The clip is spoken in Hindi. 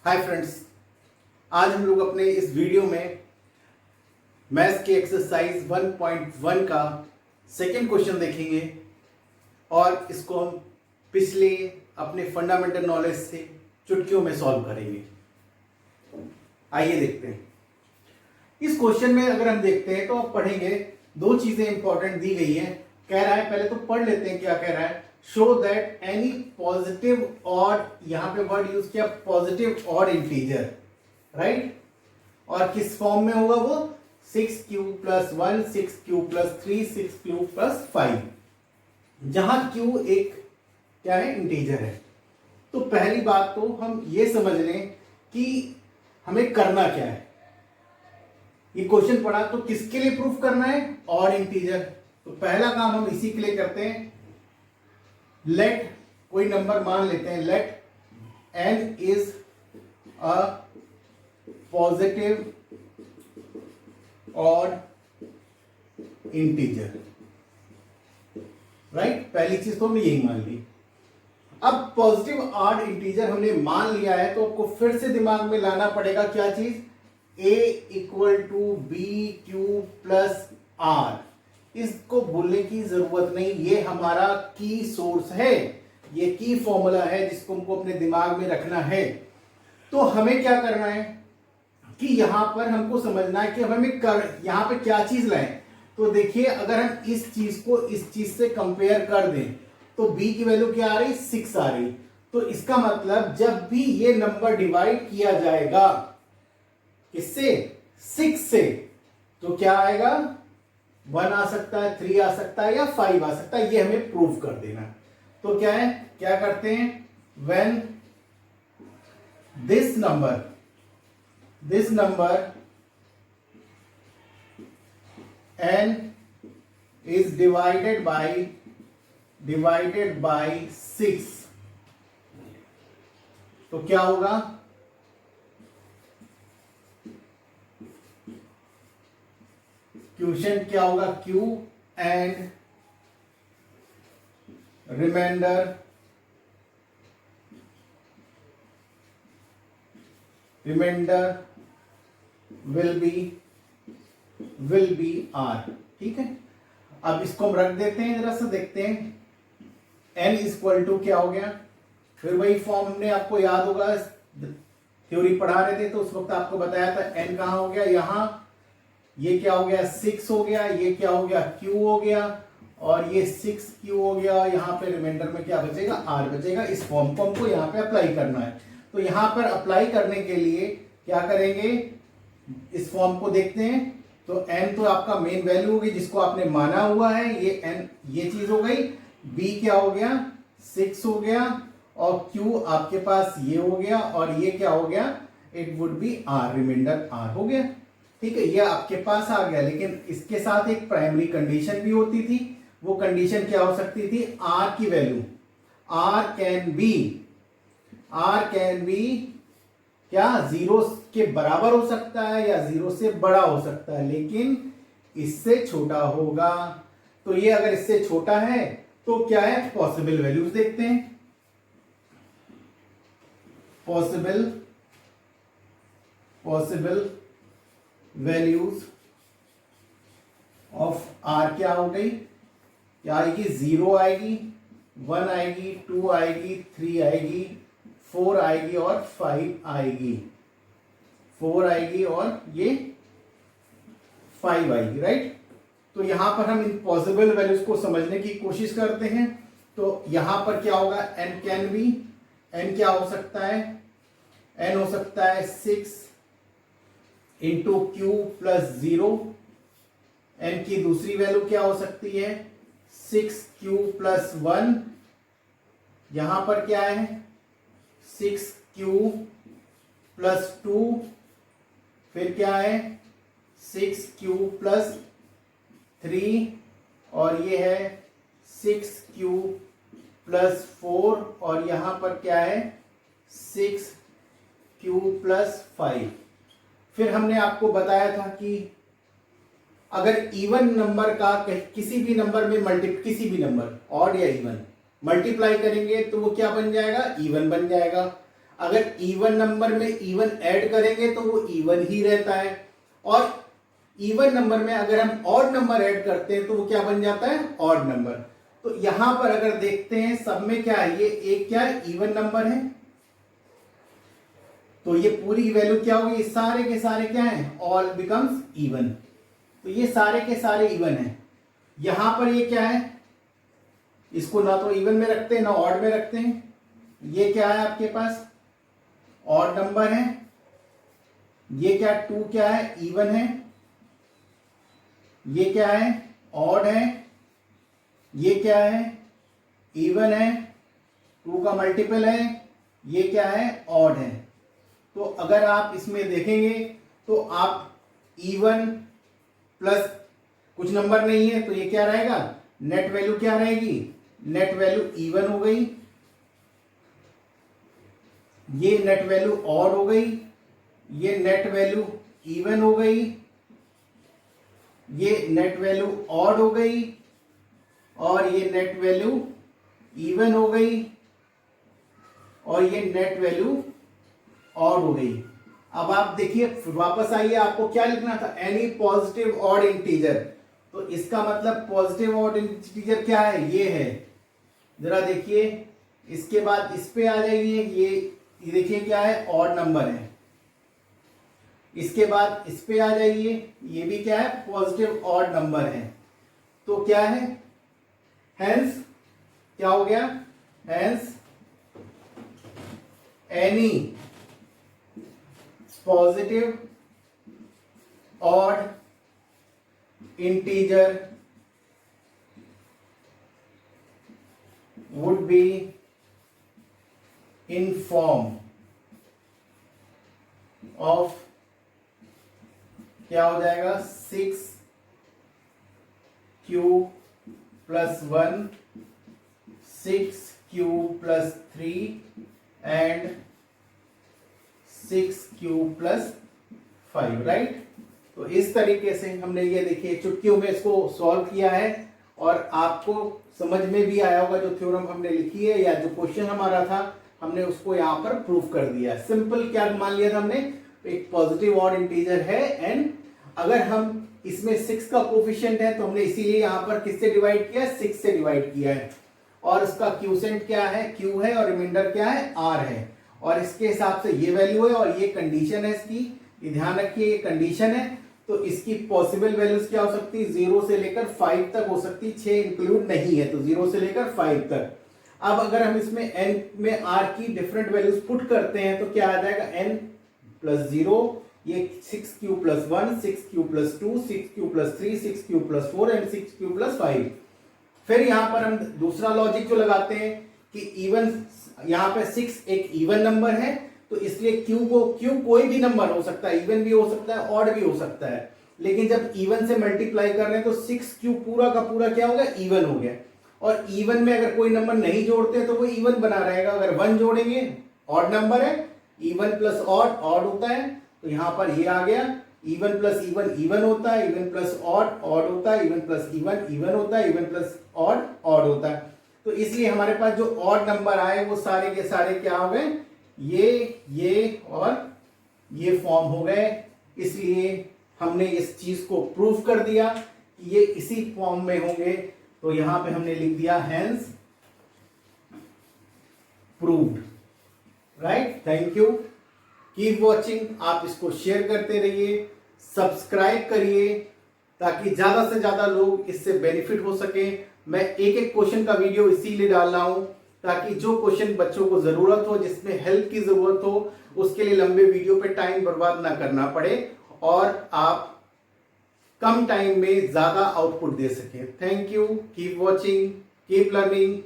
हाय फ्रेंड्स, आज हम लोग अपने इस वीडियो में मैथ्स के एक्सरसाइज 1.1 का सेकेंड क्वेश्चन देखेंगे और इसको हम पिछले अपने फंडामेंटल नॉलेज से चुटकियों में सॉल्व करेंगे। आइए देखते हैं। इस क्वेश्चन में अगर हम देखते हैं तो आप पढ़ेंगे, दो चीजें इंपॉर्टेंट दी गई हैं। कह रहा है, पहले तो पढ़ लेते हैं क्या कह रहा है। Show that any positive odd, यहां पे वर्ड यूज किया पॉजिटिव ऑड इंटीजर, राइट। और किस फॉर्म में होगा वो, 6q + 1, 6q + 3, 6q + 5, जहां q एक क्या है, इंटीजर है। तो पहली बात तो हम ये समझ लें कि हमें करना क्या है। ये क्वेश्चन पढ़ा तो किसके लिए प्रूफ करना है, ऑड इंटीजर। तो पहला काम हम इसी के लिए करते हैं। लेट, कोई नंबर मान लेते हैं, let n is a positive odd integer, right. पहली चीज तो हमने यही मान ली। अब पॉजिटिव ऑड इंटीजर हमने मान लिया है तो आपको फिर से दिमाग में लाना पड़ेगा क्या चीज, a = bq + r। इसको भूलने की जरूरत नहीं, ये हमारा की सोर्स है, ये की फॉर्मूला है जिसको हमको अपने दिमाग में रखना है। तो हमें क्या करना है कि यहां पर हमको समझना है कि हमें यहां पे क्या चीज लाएं। तो देखिए, अगर हम इस चीज को इस चीज से कंपेयर कर दें तो b की वैल्यू क्या आ रही, 6 आ रही। तो इसका मतलब जब भी ये नंबर डिवाइड किया जाएगा किससे, 6 से, तो क्या आएगा, 1 आ सकता है, 3 आ सकता है या 5 आ सकता है। ये हमें प्रूव कर देना। तो क्या है, क्या करते हैं, when this number n is divided by 6, तो क्या होगा, क्वेश्चन क्या होगा, q and remainder will be r। ठीक है, अब इसको हम रख देते हैं, जरा सा देखते हैं। n = क्या हो गया, फिर वही फॉर्म हमने, आपको याद होगा थ्योरी पढ़ा रहे थे तो उस वक्त आपको बताया था n कहां हो गया, यहां, ये क्या हो गया, 6 हो गया, ये क्या हो गया, q हो गया, और ये 6q हो गया। यहां पे रिमाइंडर में क्या बचेगा, r बचेगा। इस फॉर्म को हमको यहां पे अप्लाई करना है। तो यहां पर अप्लाई करने के लिए क्या करेंगे, इस फॉर्म को देखते हैं। तो n तो आपका मेन वैल्यू होगी जिसको आपने माना हुआ है, ये n, ये चीज हो गई। b क्या हो गया, 6 हो गया, और q आपके पास ये हो गया, और ये क्या हो गया, it would be r, remainder r हो गया। ठीक है, ये आपके पास आ गया। लेकिन इसके साथ एक प्राइमरी कंडीशन भी होती थी। वो कंडीशन क्या हो सकती थी, r की वैल्यू, r कैन बी क्या 0 के बराबर हो सकता है या 0 से बड़ा हो सकता है, लेकिन इससे छोटा होगा। तो ये अगर इससे छोटा है तो क्या है, पॉसिबल वैल्यूज देखते हैं। पॉसिबल वैल्यूज ऑफ r क्या हो गई, क्या आएगी, 0 आएगी, 1 आएगी, 2 आएगी, 3 आएगी, 4 आएगी और 5 आएगी, 4 आएगी और ये 5 आएगी, राइट। तो यहां पर हम इन पॉसिबल वैल्यूज को समझने की कोशिश करते हैं। तो यहां पर क्या होगा, n क्या हो सकता है, n हो सकता है 6 × q + 0। n की दूसरी वैल्यू क्या हो सकती है, 6q + 1। यहां पर क्या है, 6q + 2, फिर क्या है, 6q + 3, और ये है 6q + 4, और यहां पर क्या है, 6q + 5। फिर हमने आपको बताया था कि अगर इवन नंबर का किसी भी नंबर में किसी भी नंबर ऑड या इवन मल्टीप्लाई करेंगे तो वो क्या बन जाएगा, इवन बन जाएगा। अगर इवन नंबर में इवन ऐड करेंगे तो वो इवन ही रहता है, और इवन नंबर में अगर हम ऑड नंबर ऐड करते हैं तो वो क्या बन जाता है, ऑड नंबर। तो यहां पर अगर देखते हैं सब में क्या है, ये एक क्या है, इवन नंबर है, तो ये पूरी वैल्यू क्या होगी, सारे के सारे क्या है, ऑल बिकम्स इवन। तो ये सारे के सारे इवन है। यहां पर ये क्या है, इसको ना तो इवन में रखते हैं ना ऑड में रखते हैं। ये क्या है आपके पास, ऑड नंबर है। ये क्या, 2 क्या है, इवन है। ये क्या है, ऑड है। ये क्या है, इवन है, 2 का मल्टीपल है। ये क्या है, ऑड है। तो अगर आप इसमें देखेंगे तो आप इवन प्लस कुछ नंबर नहीं है तो ये क्या रहेगा, नेट वैल्यू क्या रहेगी, नेट वैल्यू इवन हो गई। ये नेट वैल्यू ऑड हो गई। ये नेट वैल्यू इवन हो गई। ये नेट वैल्यू ऑड हो गई और ये नेट वैल्यू इवन हो गई और ये नेट वैल्यू ऑड हो गई। अब आप देखिए वापस आइए, आपको क्या लिखना था, एनी पॉजिटिव ऑड इंटीजर। तो इसका मतलब पॉजिटिव ऑड इंटीजर क्या है, ये है। जरा देखिए, इसके बाद इस पे आ जाइए, ये देखिए क्या है, ऑड नंबर है। इसके बाद इस पे आ जाइए, ये भी क्या है, पॉजिटिव ऑड नंबर है। तो क्या है, हेंस क्या हो गया, hence any positive odd integer would be in form of क्या हो जाएगा, 6q plus 1, 6q plus 3 and 6q plus 5, right. तो इस तरीके से हमने ये देखिए चुटकियों में इसको सॉल्व किया है और आपको समझ में भी आया होगा जो थ्योरम हमने लिखी है या जो क्वेश्चन हमारा था हमने उसको यहाँ पर प्रूव कर दिया। सिंपल क्या मान लिया था हमने, एक पॉजिटिव ऑड इंटीजर है एंड अगर हम इसमें 6 का कोफिशिएंट है तो हमने इसीलिए यहाँ पर किससे डिवाइड किया, 6 से डिवाइड किया है। और उसका क्यूसेंट क्या है, q है और रिमाइंडर क्या है, r है। और इसके हिसाब से ये वैल्यू है और ये कंडीशन है इसकी, ये ध्यान रखिए, ये कंडीशन है। तो इसकी पॉसिबल वैल्यूज क्या हो सकती है, 0 से लेकर 5 तक हो सकती है, 6 इंक्लूड नहीं है, तो 0 से लेकर 5 तक। अब अगर हम इसमें n में r की डिफरेंट वैल्यूज पुट करते हैं तो क्या आ जाएगा, n प्लस 0, ये 6q plus 1, 6q plus 2, 6q plus 3, 6q plus 4 and 6q plus 5। फिर यहां पर हम दूसरा लॉजिक जो लगाते हैं कि इवन, यहां पे 6 एक इवन नंबर है तो इसलिए q कोई भी नंबर हो सकता है, इवन भी हो सकता है, ऑड भी हो सकता है। लेकिन जब इवन से मल्टीप्लाई कर रहे हैं तो 6q पूरा का पूरा क्या होगा, इवन हो गया। और इवन में अगर कोई नंबर नहीं जोड़ते तो वो इवन बना रहेगा। अगर 1 जोड़ेंगे ऑड नंबर है, इवन प्लस ऑड ऑड होता है, तो यहां पर ये आ गया, इवन प्लस इवन इवन होता है, इवन प्लस ऑड ऑड होता है, इवन प्लस इवन इवन होता है, इवन प्लस ऑड ऑड होता है। तो इसलिए हमारे पास जो ऑड नंबर आए वो सारे के सारे क्या हो गए, ये और ये फॉर्म हो गए। इसलिए हमने इस चीज को प्रूव कर दिया कि ये इसी फॉर्म में होंगे। तो यहां पे हमने लिख दिया hence proved, right. Thank you, keep watching. आप इसको शेयर करते रहिए, सब्सक्राइब करिए ताकि ज्यादा से ज्यादा लोग इससे बेनिफिट हो सके। मैं एक एक क्वेश्चन का वीडियो इसीलिए डाल रहा हूं ताकि जो क्वेश्चन बच्चों को जरूरत हो, जिसमें हेल्प की जरूरत हो, उसके लिए लंबे वीडियो पे टाइम बर्बाद ना करना पड़े और आप कम टाइम में ज्यादा आउटपुट दे सकें। Thank you, keep watching, keep learning.